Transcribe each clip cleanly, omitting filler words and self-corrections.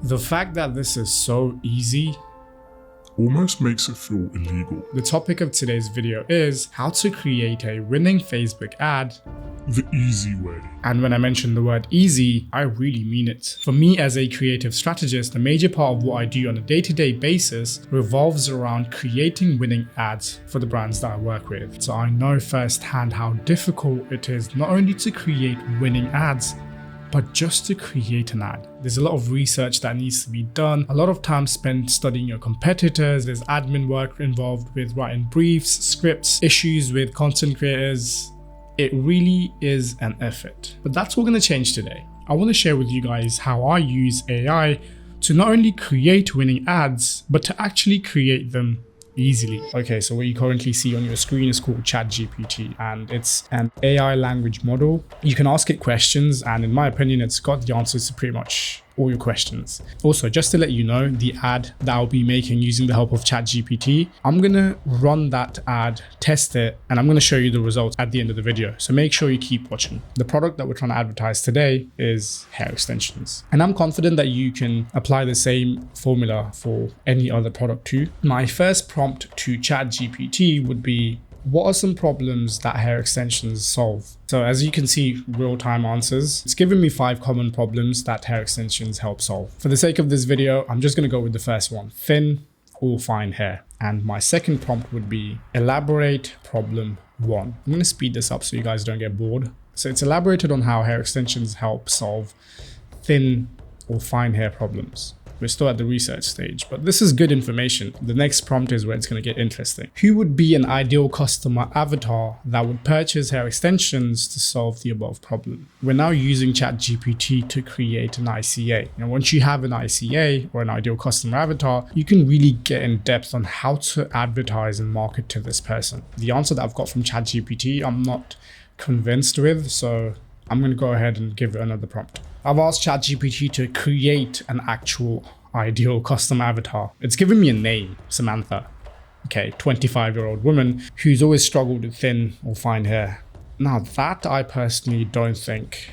The fact that this is so easy almost makes it feel illegal. The topic of today's video is how to create a winning Facebook ad the easy way. And when I mention the word easy, I really mean it. For me as a creative strategist, a major part of what I do on a day-to-day basis revolves around creating winning ads for the brands that I work with. So I know firsthand how difficult it is not only to create winning ads, but just to create an ad. There's a lot of research that needs to be done, a lot of time spent studying your competitors, there's admin work involved with writing briefs, scripts, issues with content creators. It really is an effort. But that's what we're going to change today. I want to share with you guys how I use AI to not only create winning ads, but to actually create them easily. Okay, so what you currently see on your screen is called ChatGPT, and it's an AI language model. You can ask it questions, and in my opinion, it's got the answers to pretty much all your questions. Also, just to let you know, the ad that I'll be making using the help of ChatGPT, I'm gonna run that ad, test it, and I'm gonna show you the results at the end of the video. So make sure you keep watching. The product that we're trying to advertise today is hair extensions. And I'm confident that you can apply the same formula for any other product too. My first prompt to ChatGPT would be, what are some problems that hair extensions solve? So as you can see, real-time answers. It's given me 5 common problems that hair extensions help solve. For the sake of this video, I'm just gonna go with the first one, thin or fine hair. And my second prompt would be, elaborate problem 1. I'm gonna speed this up so you guys don't get bored. So it's elaborated on how hair extensions help solve thin or fine hair problems. We're still at the research stage, but this is good information. The next prompt is where it's going to get interesting. Who would be an ideal customer avatar that would purchase hair extensions to solve the above problem? We're now using ChatGPT to create an ICA. And once you have an ICA or an ideal customer avatar, you can really get in depth on how to advertise and market to this person. The answer that I've got from ChatGPT, I'm not convinced with, so I'm going to go ahead and give it another prompt. I've asked ChatGPT to create an actual ideal custom avatar. It's given me a name, Samantha. Okay, 25-year-old woman who's always struggled with thin or fine hair. Now that I personally don't think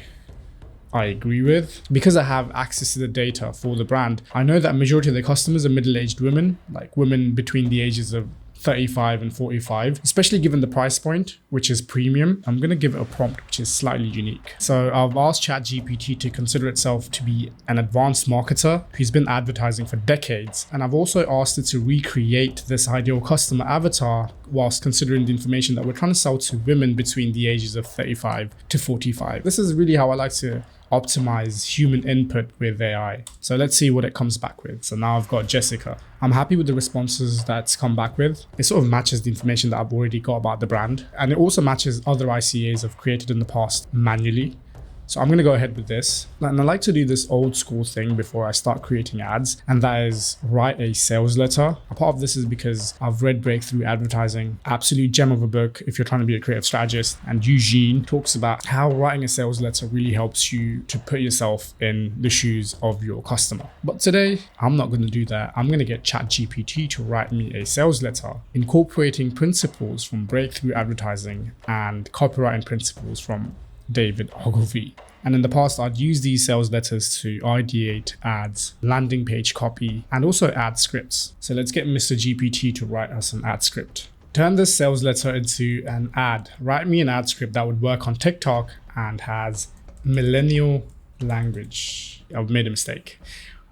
I agree with. Because I have access to the data for the brand, I know that a majority of their customers are middle-aged women, like women between the ages of 35 and 45, especially given the price point, which is premium. I'm going to give it a prompt which is slightly unique. So I've asked ChatGPT to consider itself to be an advanced marketer who's been advertising for decades. And I've also asked it to recreate this ideal customer avatar whilst considering the information that we're trying to sell to women between the ages of 35 to 45. This is really how I like to optimize human input with AI. So let's see what it comes back with. So now I've got Jessica. I'm happy with the responses that's come back with. It sort of matches the information that I've already got about the brand. And it also matches other ICAs I've created in the past manually. So I'm going to go ahead with this. And I like to do this old school thing before I start creating ads, and that is write a sales letter. A part of this is because I've read Breakthrough Advertising, absolute gem of a book if you're trying to be a creative strategist. And Eugene talks about how writing a sales letter really helps you to put yourself in the shoes of your customer. But today, I'm not going to do that. I'm going to get ChatGPT to write me a sales letter, incorporating principles from Breakthrough Advertising and copywriting principles from David Ogilvy. And in the past, I'd used these sales letters to ideate ads, landing page copy, and also ad scripts. So let's get Mr. GPT to write us an ad script. Turn this sales letter into an ad. Write me an ad script that would work on TikTok and has millennial language. I've made a mistake.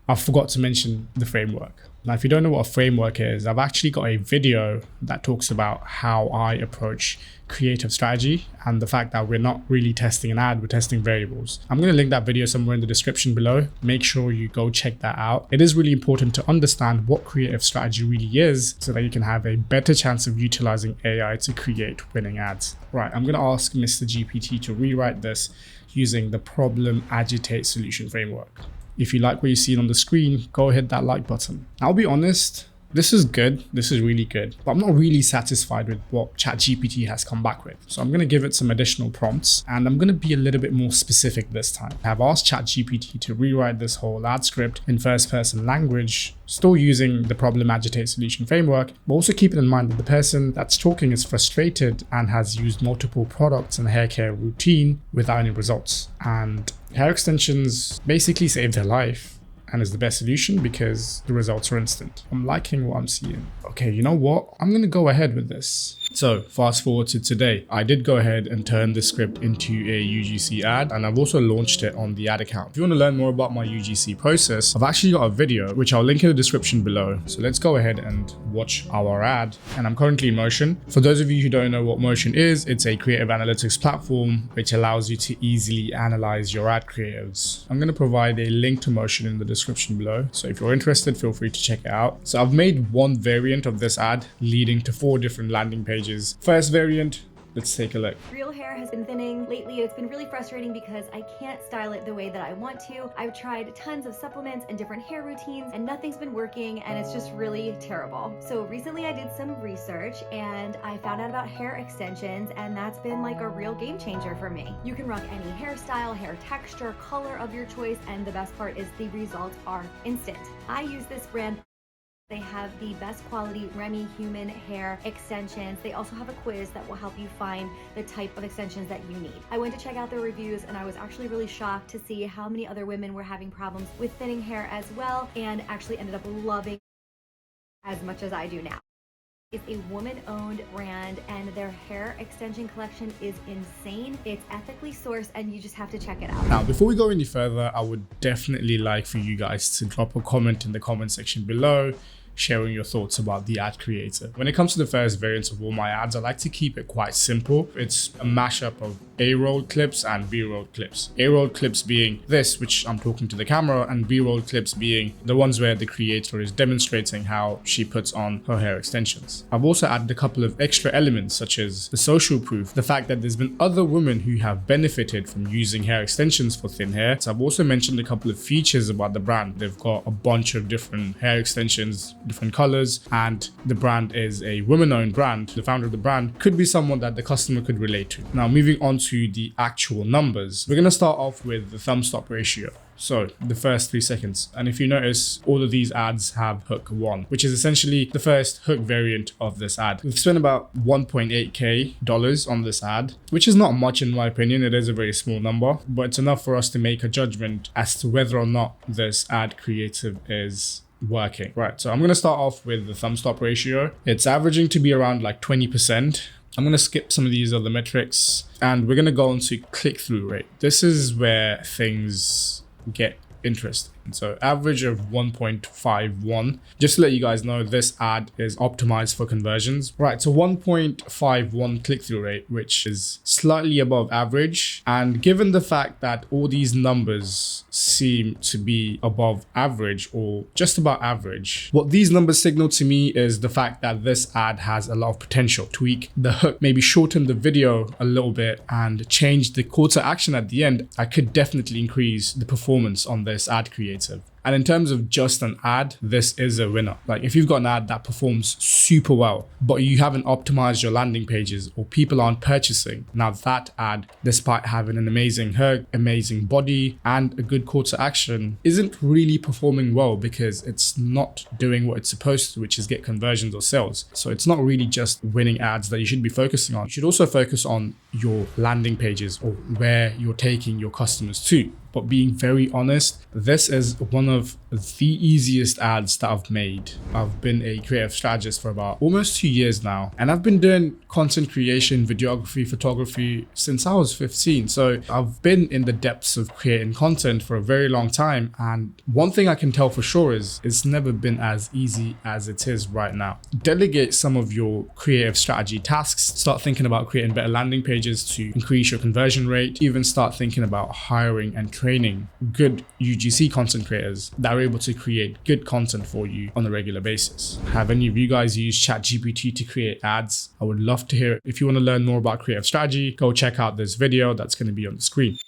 I forgot to mention the framework. Now, if you don't know what a framework is, I've actually got a video that talks about how I approach creative strategy and the fact that we're not really testing an ad, we're testing variables. I'm going to link that video somewhere in the description below. Make sure you go check that out. It is really important to understand what creative strategy really is so that you can have a better chance of utilizing AI to create winning ads. Right, I'm going to ask Mr. GPT to rewrite this using the problem agitate solution framework. If you like what you see on the screen, go hit that like button. I'll be honest, this is good. This is really good, but I'm not really satisfied with what ChatGPT has come back with. So I'm going to give it some additional prompts and I'm going to be a little bit more specific this time. I've asked ChatGPT to rewrite this whole ad script in first person language, still using the problem agitate solution framework, but also keeping in mind that the person that's talking is frustrated and has used multiple products and hair care routine without any results. And hair extensions basically saved their life. and is the best solution because the results are instant. I'm liking what I'm seeing. Okay, you know what? I'm gonna go ahead with this. So fast forward to today, I did go ahead and turn the script into a UGC ad, and I've also launched it on the ad account. If you want to learn more about my UGC process, I've actually got a video which I'll link in the description below. So let's go ahead and watch our ad. And I'm currently in Motion. For those of you who don't know what Motion is, it's a creative analytics platform which allows you to easily analyze your ad creatives. I'm going to provide a link to Motion in the description below. So if you're interested, feel free to check it out. So I've made one variant of this ad leading to 4 different landing pages. First variant, let's take a look. Real hair has been thinning lately. It's been really frustrating because I can't style it the way that I want to. I've tried tons of supplements and different hair routines and nothing's been working, and it's just really terrible. So recently I did some research and I found out about hair extensions, and that's been like a real game changer for me. You can rock any hairstyle, hair texture, color of your choice, and the best part is the results are instant. I use this brand. They have the best quality Remy human hair extensions. They also have a quiz that will help you find the type of extensions that you need. I went to check out their reviews and I was actually really shocked to see how many other women were having problems with thinning hair as well, and actually ended up loving as much as I do now. It's a woman-owned brand and their hair extension collection is insane. It's ethically sourced and you just have to check it out. Now, before we go any further, I would definitely like for you guys to drop a comment in the comment section below, sharing your thoughts about the ad creator. When it comes to the first variant of all my ads, I like to keep it quite simple. It's a mashup of A-roll clips and B-roll clips. A-roll clips being this, which I'm talking to the camera, and B-roll clips being the ones where the creator is demonstrating how she puts on her hair extensions. I've also added a couple of extra elements such as the social proof, the fact that there's been other women who have benefited from using hair extensions for thin hair. So I've also mentioned a couple of features about the brand. They've got a bunch of different hair extensions, different colors, and the brand is a woman-owned brand. The founder of the brand could be someone that the customer could relate to. Now, moving on to the actual numbers, we're going to start off with the thumb stop ratio. So the first 3 seconds. And if you notice, all of these ads have hook 1, which is essentially the first hook variant of this ad. We've spent about $1.8K on this ad, which is not much in my opinion. It is a very small number, but it's enough for us to make a judgment as to whether or not this ad creative is working. Right, so I'm going to start off with the thumb stop ratio. It's averaging to be around like 20%. I'm going to skip some of these other metrics and we're going to go on to click-through rate. This is where things get interesting. So average of 1.51. Just to let you guys know, this ad is optimized for conversions. Right, so 1.51 click-through rate, which is slightly above average. And given the fact that all these numbers seem to be above average or just about average, what these numbers signal to me is the fact that this ad has a lot of potential. Tweak the hook, maybe shorten the video a little bit and change the call to action at the end. I could definitely increase the performance on this ad creative. And in terms of just an ad, this is a winner. Like if you've got an ad that performs super well, but you haven't optimized your landing pages or people aren't purchasing, now that ad, despite having an amazing hook, amazing body, and a good call to action, isn't really performing well because it's not doing what it's supposed to, which is get conversions or sales. So it's not really just winning ads that you should be focusing on. You should also focus on your landing pages or where you're taking your customers to. But being very honest, this is one of the easiest ads that I've made. I've been a creative strategist for about almost 2 years now, and I've been doing content creation, videography, photography since I was 15. So I've been in the depths of creating content for a very long time. And one thing I can tell for sure is it's never been as easy as it is right now. Delegate some of your creative strategy tasks. Start thinking about creating better landing pages to increase your conversion rate. Even start thinking about hiring and training good UGC content creators that are able to create good content for you on a regular basis. Have any of you guys used GPT to create ads? I would love to hear it. If you want to learn more about creative strategy, go check out this video that's going to be on the screen.